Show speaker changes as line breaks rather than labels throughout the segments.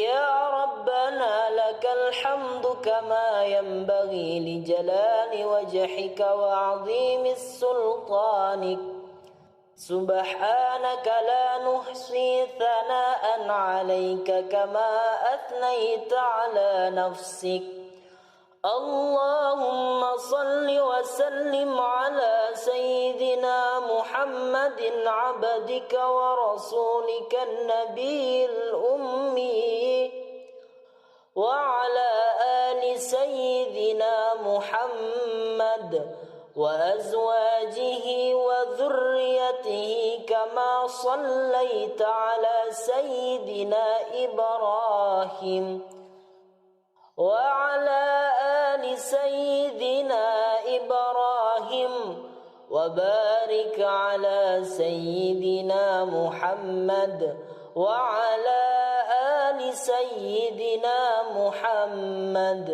يا ربنا لك الحمد كما ينبغي لجلال وجهك وعظيم سلطانك. سبحانك لا نحصي ثناء عليك كما أثنيت على نفسك. اللهم صل وسلم على سيدنا محمد عبدك ورسولك النبي الأمي، وعلى آل سيدنا محمد وأزواجه وذريته كما صليت على سيدنا إبراهيم وعلى آل سيدنا إبراهيم، وبارك على سيدنا محمد وعلى آل سيدنا محمد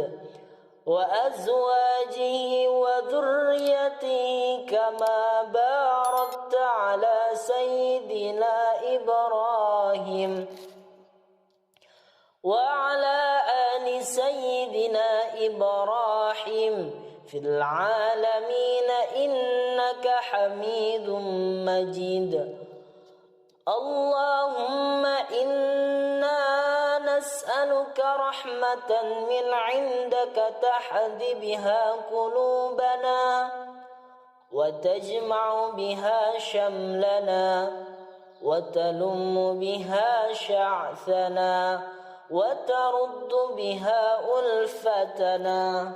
وأزواجه وذريته كما باركت على سيدنا إبراهيم وعلى آل سيدنا إبراهيم في العالمين إنك حميد مجيد. اللهم إنا نسألك رحمة من عندك تهدي بها قلوبنا وتجمع بها شملنا وتلم بها شعثنا وترد بها ألفتنا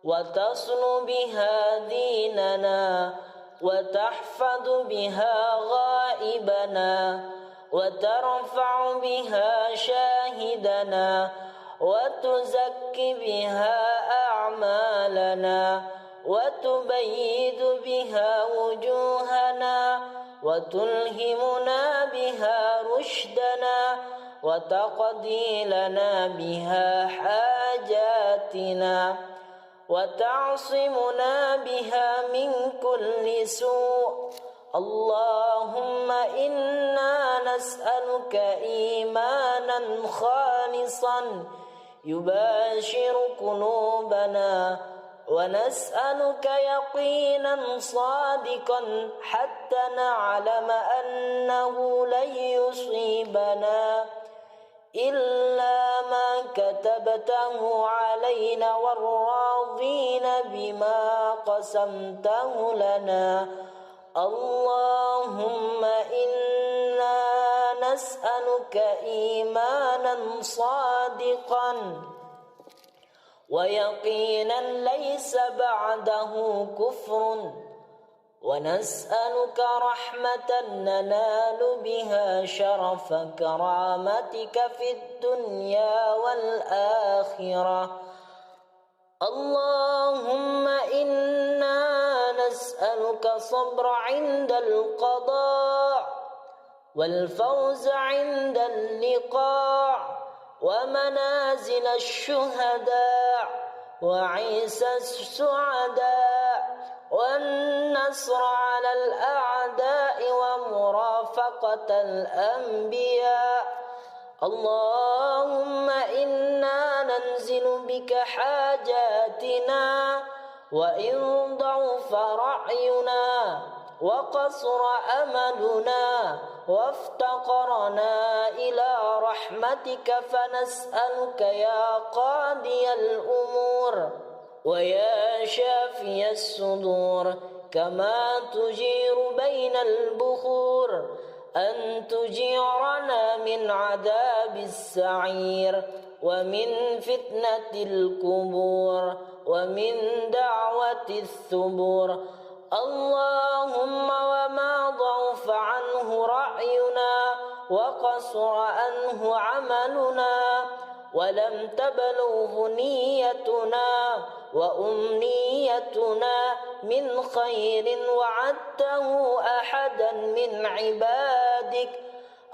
وتصل بها ديننا وتحفظ بها غائبنا وترفع بها شاهدنا وتزكي بها أعمالنا وتبيد بها وجوهنا وتلهمنا بها رشدنا وتقضي لنا بها حاجاتنا وتعصمنا بها من كل سوء. اللهم إنا نسألك إيمانا خالصا يباشر قلوبنا، ونسألك يقينا صادقا حتى نعلم أنه لن يصيبنا إلا ما كتبته علينا والراضين بما قسمته لنا. اللهم إنا نسألك إيمانا صادقا ويقينا ليس بعده كفر، ونسألك رحمة ننال بها شرف كرامتك في الدنيا والآخرة. اللهم إنا نسألك صبر عند القضاء والفوز عند اللقاء ومنازل الشهداء وعيسى السعداء والنصر على الأعداء ومرافقة الأنبياء. اللهم إنا ننزل بك حاجاتنا وإن ضعف رأينا وقصر أملنا وافتقرنا إلى رحمتك، فنسألك يا قاضي الأمور ويا شافي الصدور كما تجير بين البخور أن تجيرنا من عذاب السعير ومن فتنة القبور ومن دعوة الثبور. اللهم وما ضعف عنه رأينا وقصر عنه عملنا ولم تبلغه نيتنا وأمنيتنا من خير وعدته أحدا من عبادك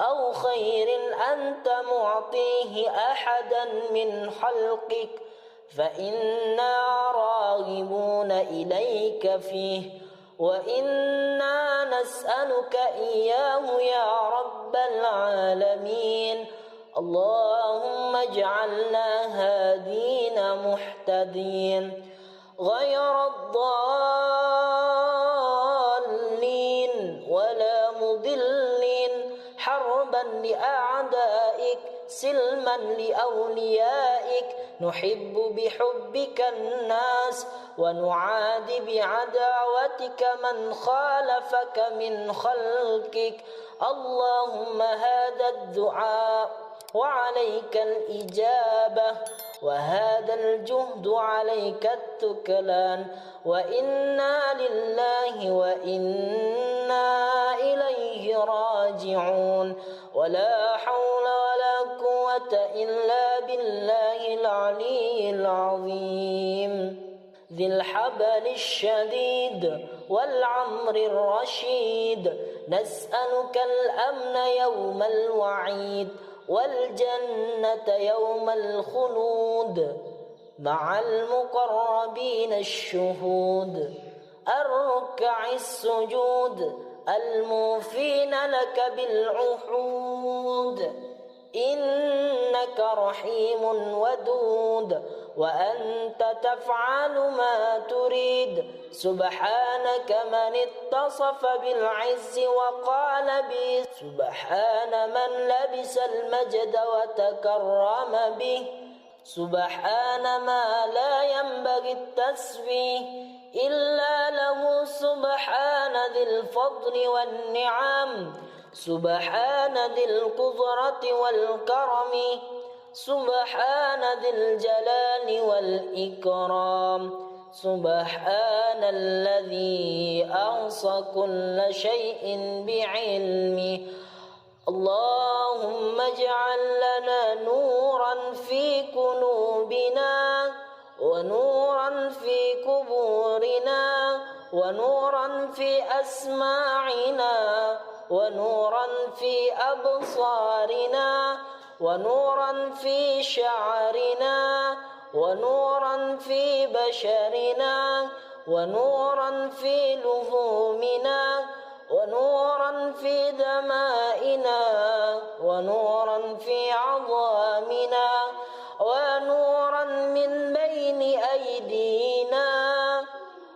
أو خير أنت معطيه أحدا من خلقك، فإنا راغبون إليك فيه وإنا نسألك إياه يا رب العالمين. اللهم اجعلنا هادين مهتدين غير الضالين ولا مضلين حربا لأعدائك سلما لأوليائك نحب بحبك الناس ونعادي بعداوتك من خالفك من خلقك اللهم هذا الدعاء وعليك الإجابة وهذا الجهد عليك التكلان وإنا لله وإنا إليه راجعون ولا حول ولا قوة إلا بالله العلي العظيم ذي الحبل الشديد والعمر الرشيد نسألك الأمن يوم الوعيد والجنة يوم الخلود مع المقربين الشهود الركع السجود الموفين لك بالعهود إنك رحيم ودود وأنت تفعل ما تريد سبحانك من اتصف بالعز وقال به سبحان من لبس المجد وتكرم به سبحان ما لا ينبغي التسبيح إلا له سبحان ذي الفضل والنعم سبحان ذي القدرة والكرم سبحان ذي الجلال والإكرام سبحان الذي أحصى كل شيء بعلمه اللهم اجعل لنا نورا في قلوبنا ونورا في قبورنا ونورا في أسماعنا ونورا في أبصارنا ونورا في شعرنا ونورا في بشرنا ونورا في لحومنا ونورا في دمائنا ونورا في عظامنا ونورا من بين أيدينا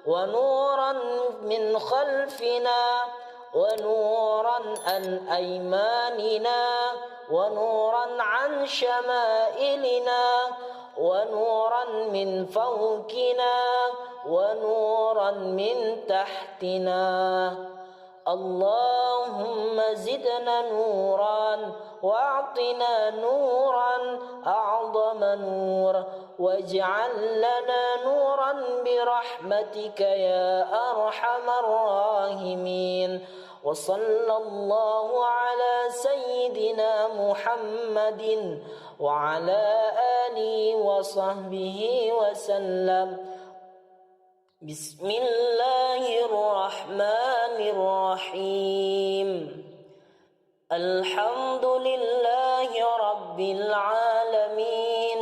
ونورا من خلفنا ونورا عن أيماننا ونورا عن شمائلنا ونورا من فوقنا ونورا من تحتنا اللهم زدنا نورا واعطنا نورا أعظم نور واجعل لنا نورا برحمتك يا أرحم الراحمين وصلى الله على سيدنا محمد وعلى آله وصحبه وسلم بسم الله الرحمن الرحيم الحمد لله رب العالمين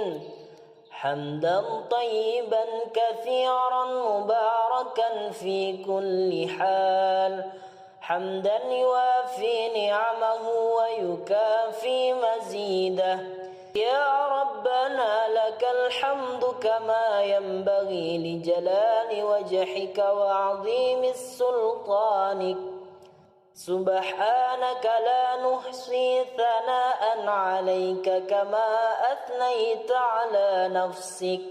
حمدا طيبا كثيرا مباركا في كل حال حمدا يوافي نعمه ويكافي مزيده يا ربنا لك الحمد كما ينبغي لجلال وجهك وعظيم سلطانك سبحانك لا نحصي ثناء عليك كما أثنيت على نفسك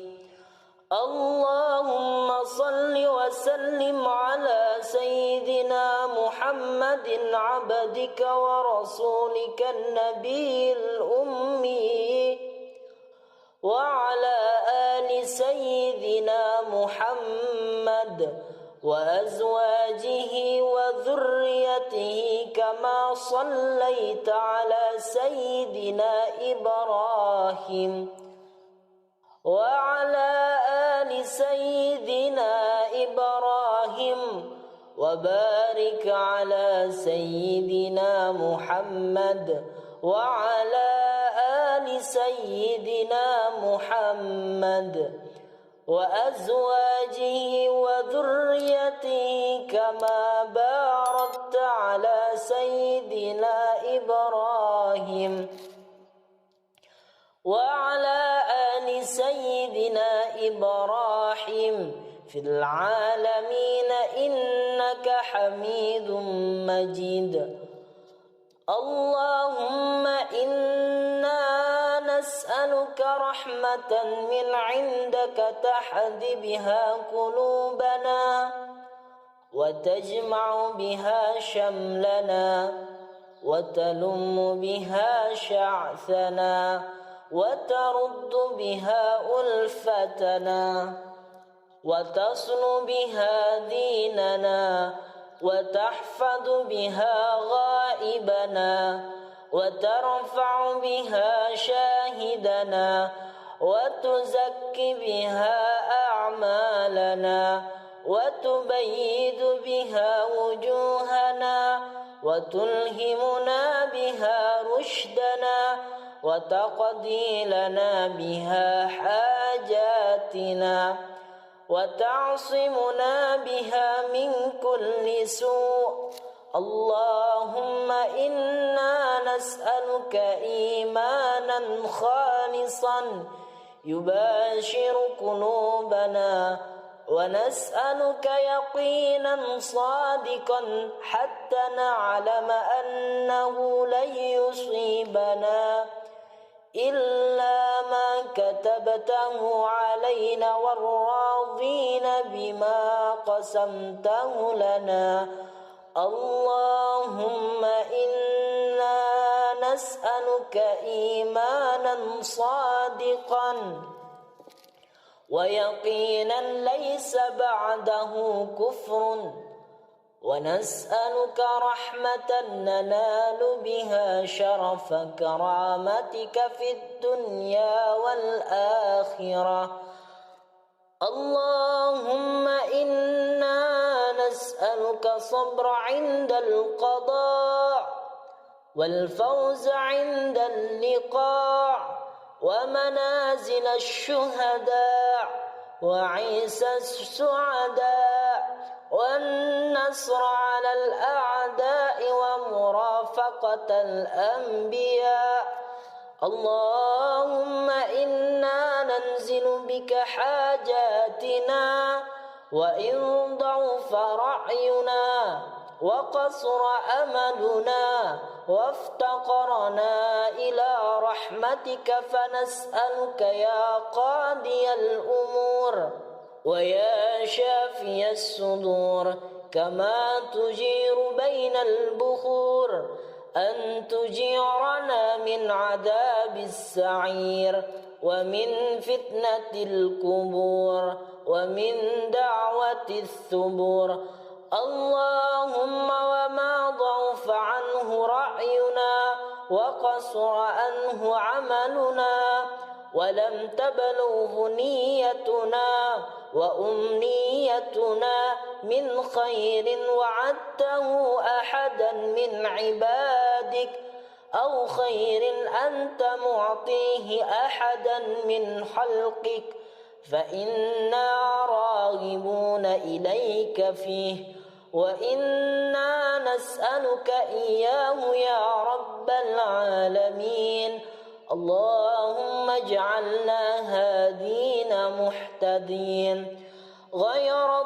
اللهم صل وسلم على سيدنا محمد عبدك ورسولك النبي الأمي وعلى آل سيدنا محمد وأزواجه وذريته كما صليت على سيدنا إبراهيم وعلى آل سيدنا إبراهيم وبارك على سيدنا محمد وعلى آل سيدنا محمد وأزواجه وذريته كما باركت على سيدنا إبراهيم وعلى آل سيدنا إبراهيم في العالمين إنك حميد مجيد. اللهم إنا نسألك رحمة من عندك تهدي بها قلوبنا وتجمع بها شملنا وتلم بها شعثنا وترد بها ألفتنا وتصل بها ديننا وتحفظ بها غائبنا وترفع بها شاهدنا وتزكي بها أعمالنا وتبيد بها وجوهنا وتلهمنا بها رشدنا وتقضي لنا بها حاجاتنا وتعصمنا بها من كل سوء. اللهم إنا نسألك إيمانا خالصا يباشر قلوبنا ونسألك يقينا صادقا حتى نعلم أنه لن يصيبنا إلا ما كتبته علينا والراضين بما قسمته لنا. اللهم إنا نسألك إيمانا صادقا ويقينا ليس بعده كفر ونسألك رحمة ننال بها شرف كرامتك في الدنيا والآخرة. اللهم إنا نسألك صبر عند القضاء والفوز عند اللقاء ومنازل الشهداء وعيسى السعداء والنصر على الأعداء ومرافقة الأنبياء. اللهم إنا ننزل بك حاجاتنا وإن ضعف رأينا وقصر أملنا وافتقرنا إلى رحمتك فنسألك يا قاضي الأمور ويا شافي الصدور كما تجير بين البخور أن تجيرنا من عذاب السعير ومن فتنة القبور ومن دعوة الثبور. اللهم وما ضعف عنه رأينا وقصر عنه عملنا ولم تبلغه نيتنا وأمنيتنا من خير وعدته أحدا من عبادك أو خير أنت معطيه أحدا من خلقك فإنا راغبون إليك فيه وإنا نسألك إياه يا رب العالمين. اللهم اجعلنا هادين محتدين غير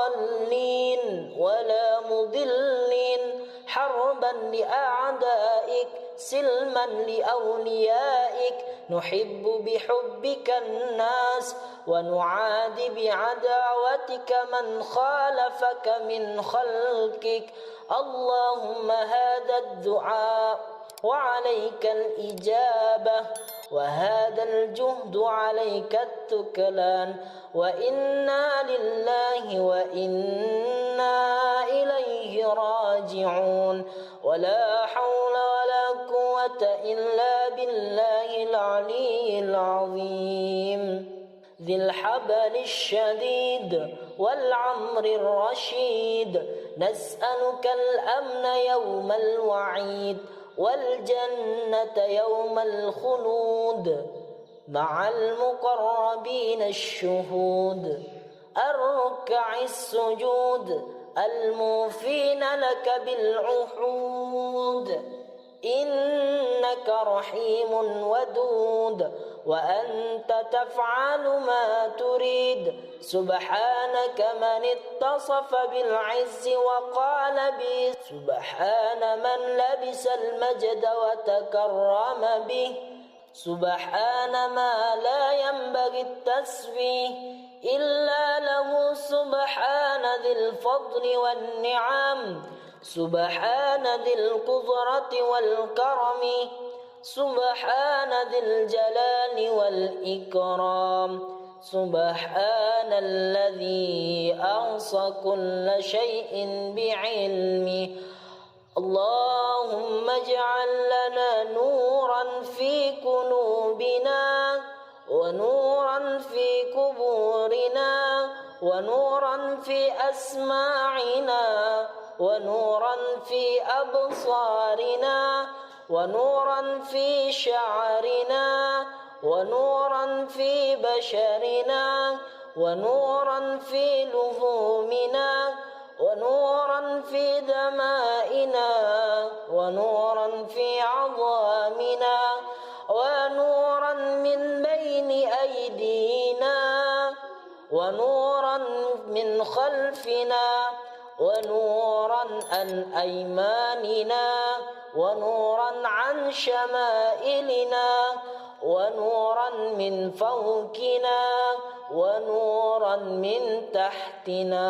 الضالين ولا مضلين حربا لأعدائك سلما لأوليائك. نحب بحبك الناس ونعادي بعداوتك من خالفك من خلقك. اللهم هذا الدعاء وعليك الإجابة وهذا الجهد عليك التكلان وإنا لله وإنا إليه راجعون. ولا حول ولا قوة إلا بالله العلي العظيم ذي الحبل الشديد والعمر الرشيد. نسألك الأمن يوم الوعيد والجنة يوم الخلود مع المقربين الشهود الركع السجود الموفين لك بالعهود. إنك رحيم ودود وأنت تفعل ما تريد سبحانك من اتصف بالعز وقال به سبحان من لبس المجد وتكرم به سبحان ما لا ينبغي التسبيح إلا له سبحان ذي الفضل والنعم سبحان ذي القدرة والكرم سبحان ذي الجلال والإكرام سبحان الذي أحصى كل شيء بعلمه اللهم اجعل لنا نورا في قلوبنا ونورا في قبورنا ونورا في أسماعنا ونورا في أبصارنا ونورا في شعرنا ونورا في بشرنا ونورا في لحومنا ونورا في دمائنا ونورا في عظامنا ونورا من بين أيدينا ونورا من خلفنا ونورا عن أيماننا ونورا عن شمائلنا ونورا من فوقنا ونورا من تحتنا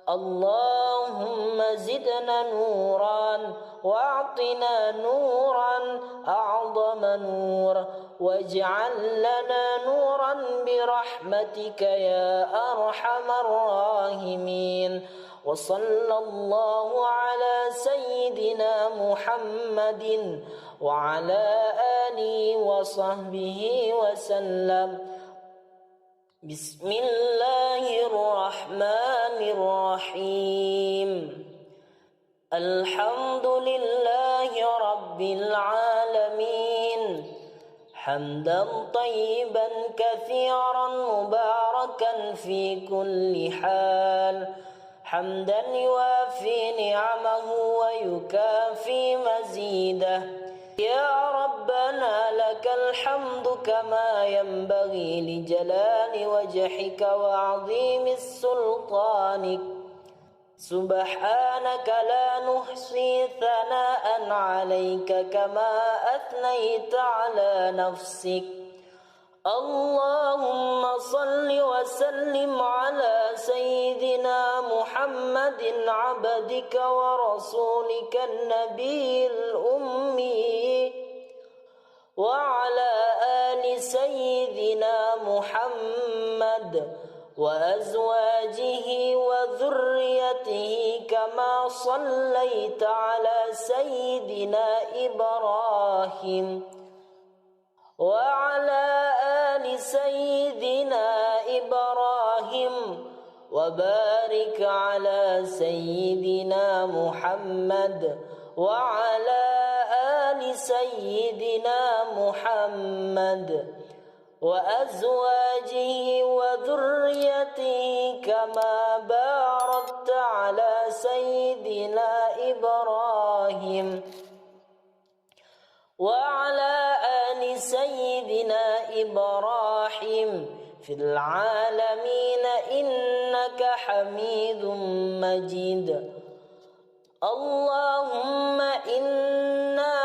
اللهم زدنا نورا واعطنا نورا أعظم نور واجعل لنا نورا برحمتك يا أرحم الراحمين وصلى الله على سيدنا محمد وعلى آله وصحبه وسلم بسم الله الرحمن الرحيم الحمد لله رب العالمين حمدا طيبا كثيرا مباركا في كل حال حمدا يوافي نعمه ويكافي مزيده يا ربنا لك الحمد كما ينبغي لجلال وجهك وعظيم سلطانك سبحانك لا نحصي ثناء عليك كما أثنيت على نفسك اللهم صل وسلم على سيدنا محمد عبدك ورسولك النبي الأمي وعلى آل سيدنا محمد وأزواجه وذريته كما صليت على سيدنا إبراهيم وعلى آل سيدنا إبراهيم وبارك على سيدنا محمد وعلى آل سيدنا محمد وأزواجه وذريته كما باركت على سيدنا إبراهيم وعلى آل سيدنا إبراهيم في العالمين إنك حميد مجيد اللهم إنا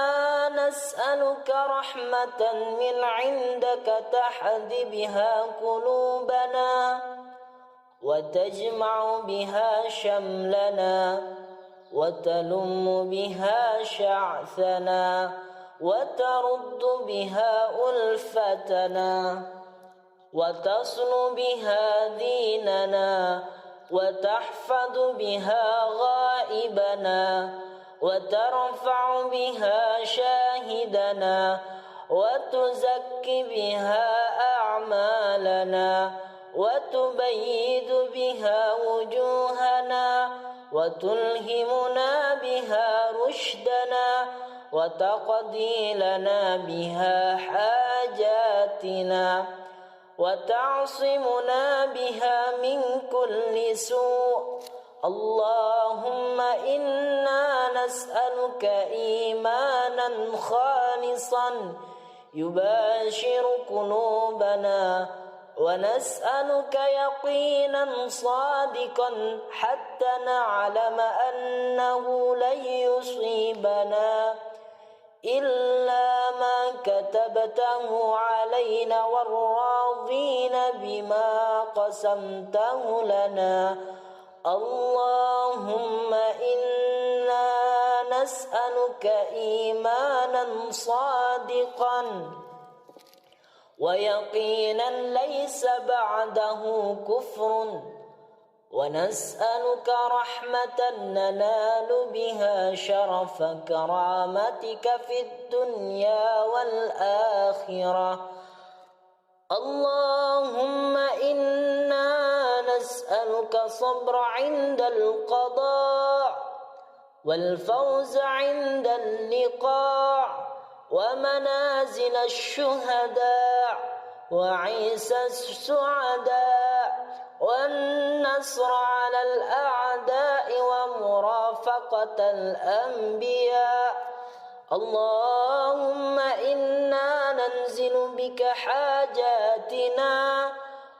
نسألك رحمة من عندك تهدي بها قلوبنا وتجمع بها شملنا وتلم بها شعثنا وترد بها ألفتنا وتصل بها ديننا وتحفظ بها غائبنا وترفع بها شاهدنا وتزكي بها أعمالنا وتبيد بها وجوهنا وتلهمنا بها رشدنا وتقضي لنا بها حاجاتنا وتعصمنا بها من كل سوء اللهم إنا نسألك إيمانا خالصا يباشر قلوبنا، ونسألك يقينا صادقا حتى نعلم أنه لن يصيبنا إلا ما كتبته علينا والراضين بما قسمته لنا. اللهم إنا نسألك إيمانا صادقا ويقينا ليس بعده كفر، ونسألك رحمة ننال بها شرف كرامتك في الدنيا والآخرة. اللهم إنا نسألك صبر عند القضاء، والفوز عند اللقاء، ومنازل الشهداء، وعيسى السعداء، والنصر على الأعداء، ومرافقة الأنبياء. اللهم إنا ننزل بك حاجاتنا،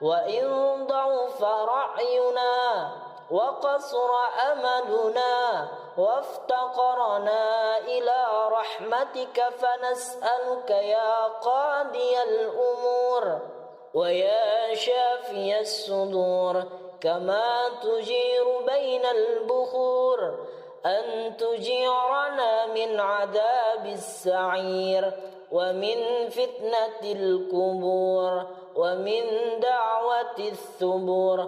وإن ضعف رأينا وقصر أملنا وافتقرنا إلى رحمتك، فنسألك يا قاضي الأمور ويا شافي الصدور، كما تجير بين البخور، أن تجيرنا من عذاب السعير، ومن فتنة القبور، ومن دعوة الثبور.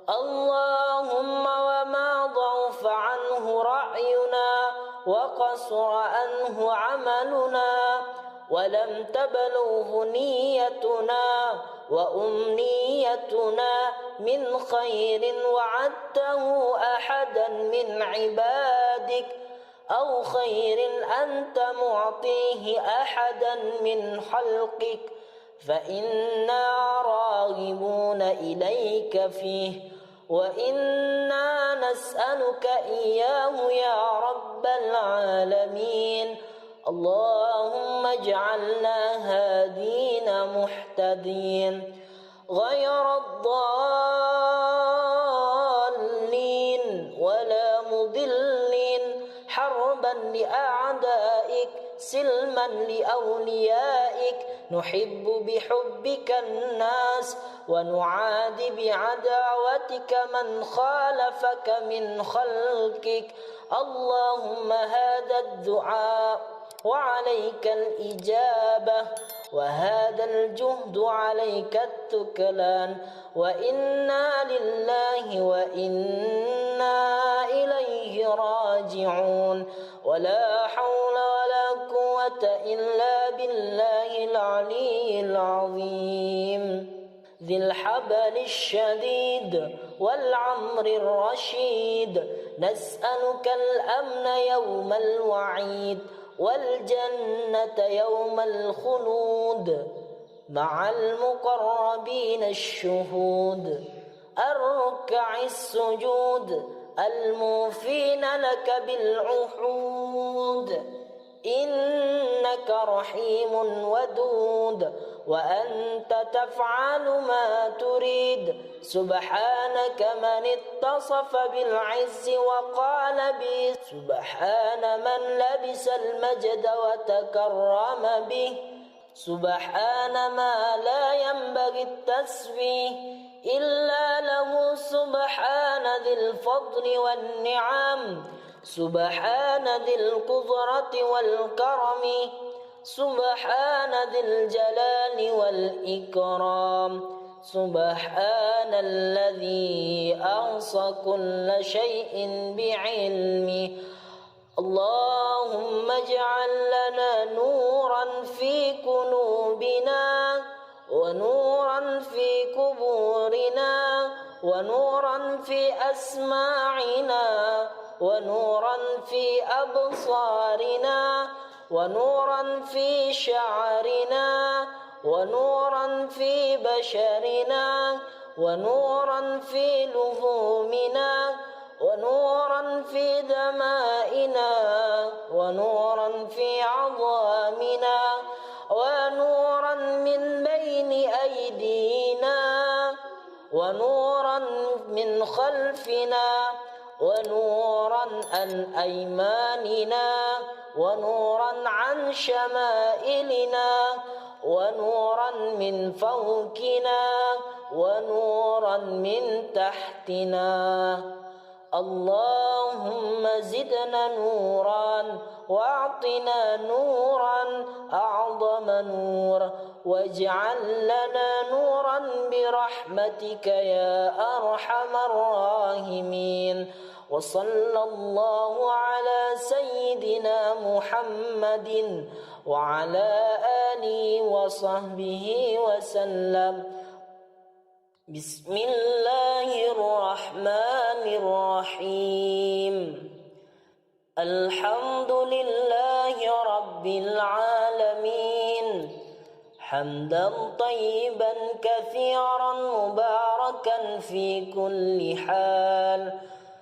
اللهم وما ضعف عنه رأينا وقصر عنه عملنا ولم تبلغه نيتنا وأمنيتنا من خير وعدته أحدا من عبادك، أو خير أنت معطيه أحدا من خلقك، فإنا راغبون إليك فيه، وإنا نسألك إياه يا رب العالمين. اللهم اجعلنا هادين مهتدين غير الضالين ولا مضلين، حربا لأعدائك سلما لأوليائك، نحب بحبك الناس ونعادي بعداوتك من خالفك من خلقك. اللهم هذا الدعاء وعليك الإجابة، وهذا الجهد عليك التكلان، وإنا لله وإنا إليه راجعون، ولا حول ولا قوة إلا بالله العلي العظيم ذي الحبل الشديد والعمر الرشيد. نسألك الأمن يوم الوعيد، والجنة يوم الخلود مع المقربين الشهود، الركع السجود الموفين لك بالعهود. إنك رحيم ودود، وأنت تفعل ما تريد. سبحانك من اتصف بالعز وقال به، سبحان من لبس المجد وتكرم به، سبحان ما لا ينبغي التسبيح إلا له، سبحان ذي الفضل والنعم، سبحان ذي القدرة والكرم، سبحان ذي الجلال والإكرام، سبحان الذي أحصى كل شيء بعلمه. اللهم اجعل لنا نورا في قلوبنا، ونورا في قبورنا، ونورا في أسماعنا، ونورا في أبصارنا، ونورا في شعرنا، ونورا في بشرنا، ونورا في لحومنا، ونورا في دمائنا ونورا في عظامنا ونورا من بين أيدينا ونورا من خلفنا ونورا عن أيماننا ونورا عن شمائلنا ونورا من فوقنا ونورا من تحتنا اللهم زدنا نورا واعطنا نورا أعظم نور واجعل لنا نورا برحمتك يا أرحم الراحمين وصلى الله على سيدنا محمد وعلى آله وصحبه وسلم بسم الله الرحمن الرحيم الحمد لله رب العالمين حمدا طيبا كثيرا مباركا في كل حال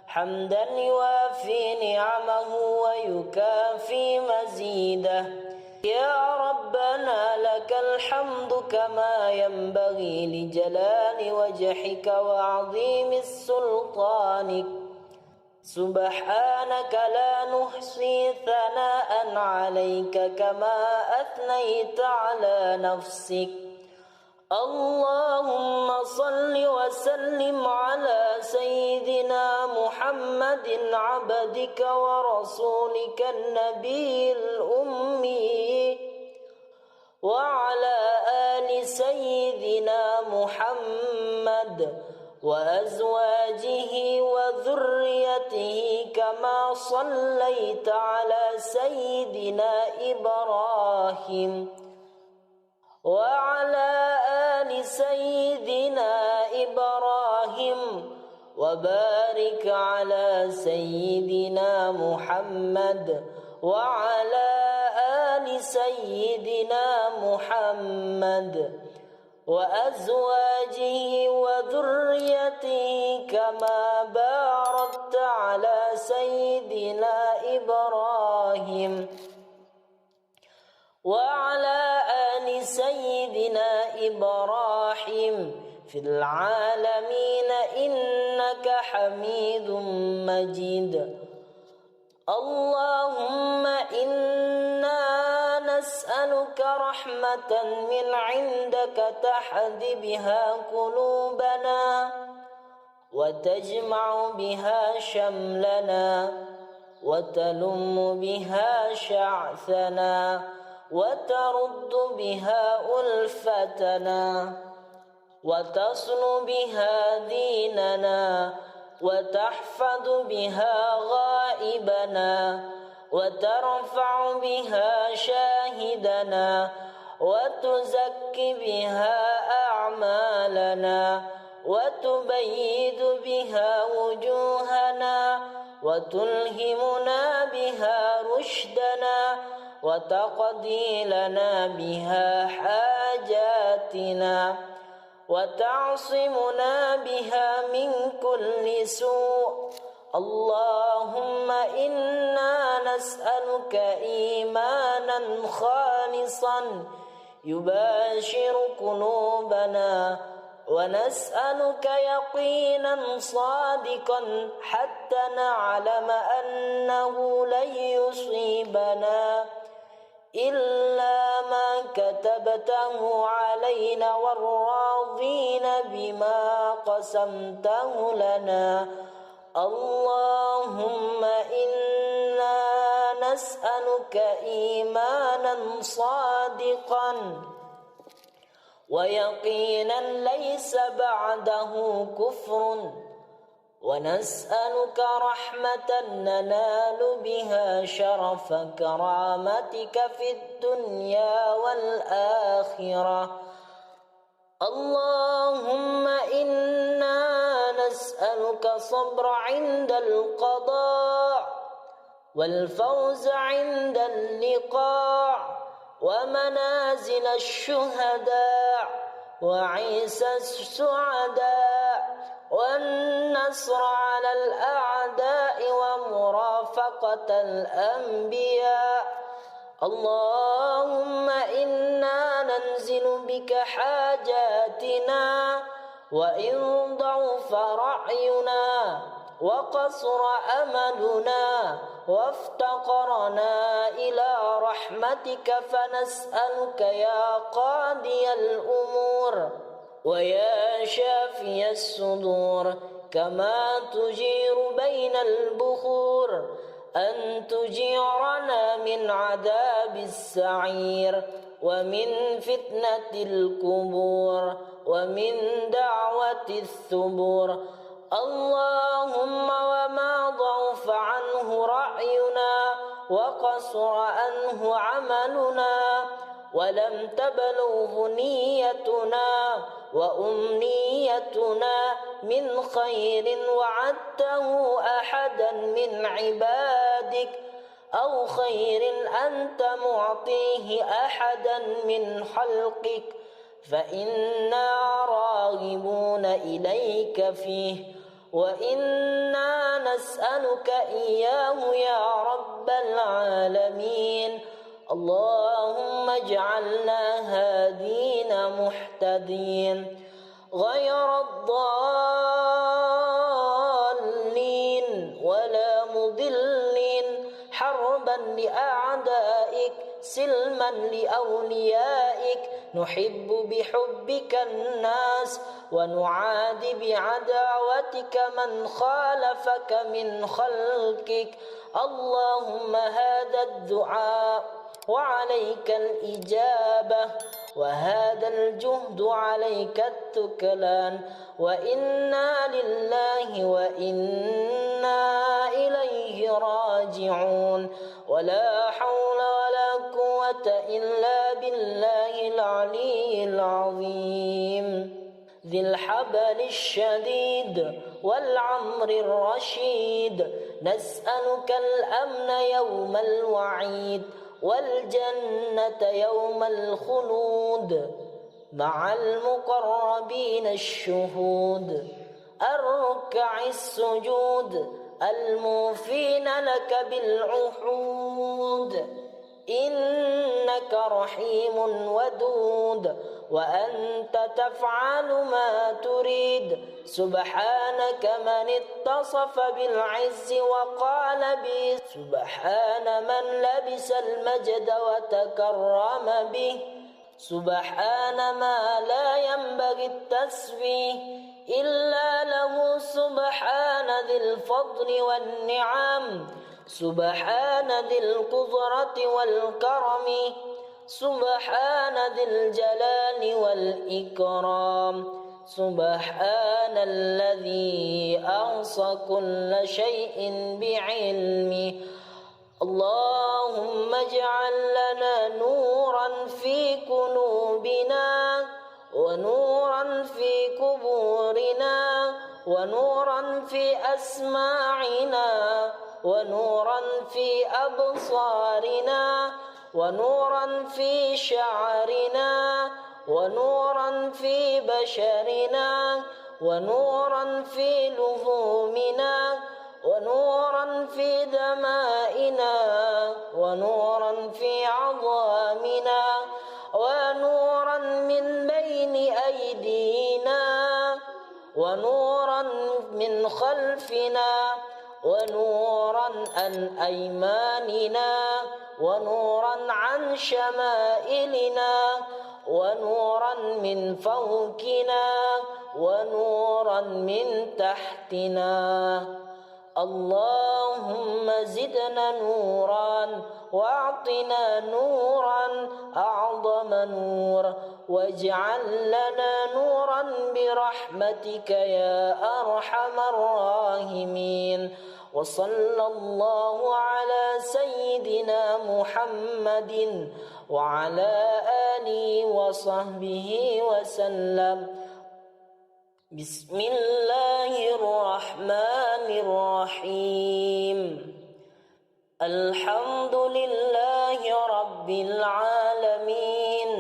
حمدا يوافي نعمه ويكافي مزيده يا ربنا لك الحمد كما ينبغي لجلال وجهك وعظيم سلطانك سبحانك لا نحصي ثناء عليك كما أثنيت على نفسك اللهم صل وسلم على سيدنا محمد عبدك ورسولك النبي الأمي وعلى آل سيدنا محمد وأزواجه وذريته كما صليت على سيدنا إبراهيم وعلى آل سيدنا إبراهيم وبارك على سيدنا محمد وعلى آل سيدنا محمد وأزواجه وذريته كما باركت على سيدنا إبراهيم وعلى آل سيدنا إبراهيم في العالمين إنك حميد مجيد اللهم إنا نسألك رحمة من عندك تهدي بها قلوبنا وتجمع بها شملنا وتلم بها شعثنا وترد بها ألفتنا وتصل بها ديننا وتحفظ بها غائبنا وترفع بها شاهدنا وتزكي بها أعمالنا وتبيد بها وجوهنا وتلهمنا بها رشدنا وتقضي لنا بها حاجاتنا وتعصمنا بها من كل سوء اللهم إنا نسألك إيمانا خالصا يباشر قلوبنا ونسألك يقينا صادقا حتى نعلم أنه لن يصيبنا إلا ما كتبته علينا والراضين بما قسمته لنا اللهم إنا نسألك إيمانا صادقا ويقينا ليس بعده كفر ونسألك رحمة ننال بها شرف كرامتك في الدنيا والآخرة اللهم إنا نسألك صبر عند القضاء والفوز عند اللقاء ومنازل الشهداء وعيسى السعداء والنصر على الأعداء ومرافقة الأنبياء. اللهم إنا ننزل بك حاجاتنا وإن ضعف رأينا وقصر أملنا وافتقرنا إلى رحمتك فنسألك يا قاضي الأمور ويا شافي الصدور كما تجير بين البخور أن تجيرنا من عذاب السعير ومن فتنة القبور ومن دعوة الثبور. اللهم وما ضعف عنه رأينا وقصر عنه عملنا ولم تبلغه نيتنا وأمنيتنا من خير وعدته أحدا من عبادك أو خير أنت معطيه أحدا من خلقك فإنا راغبون إليك فيه وإنا نسألك إياه يا رب العالمين. اللهم اجعلنا هادين مهتدين غير الضالين ولا مضلين حربا لأعدائك سلما لأوليائك. نحب بحبك الناس ونعادي بعداوتك من خالفك من خلقك. اللهم هذا الدعاء وعليك الإجابة وهذا الجهد عليك التكلان وإنا لله وإنا إليه راجعون. ولا حول ولا قوة إلا بالله العلي العظيم ذي الحبل الشديد والعمر الرشيد. نسألك الأمن يوم الوعيد والجنة يوم الخلود مع المقربين الشهود الركع السجود الموفين لك بالعهود. إنك رحيم ودود وأنت تفعل ما تريد. سبحانك من اتصف بالعز وقال به سبحان من لبس المجد وتكرم به. سبحان ما لا ينبغي التسبيح إلا له. سبحان ذي الفضل والنعم سبحان ذي القدرة والكرم سبحان ذي الجلال والإكرام. سبحان الذي أحصى كل شيء بعلمه. اللهم اجعل لنا نورا في قلوبنا ونورا في قبورنا ونورا في أسماعنا ونورا في أبصارنا ونورا في شعرنا ونورا في بشرنا ونورا في لحومنا ونورا في دمائنا ونورا في عظامنا ونورا من بين أيدينا ونورا من خلفنا ونورا عن أيماننا ونورا عن شمائلنا ونورا من فوقنا ونورا من تحتنا. اللهم زدنا نورا واعطنا نورا أعظم نور واجعل لنا نورا برحمتك يا أرحم الراحمين. وصلى الله على سيدنا محمد وعلى آله وصحبه وسلم. بسم الله الرحمن الرحيم. الحمد لله رب العالمين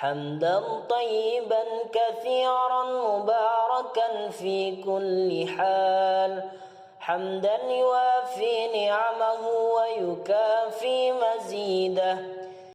حمدا طيبا كثيرا مباركا في كل حال حمدا يوافي نعمه ويكافي مزيده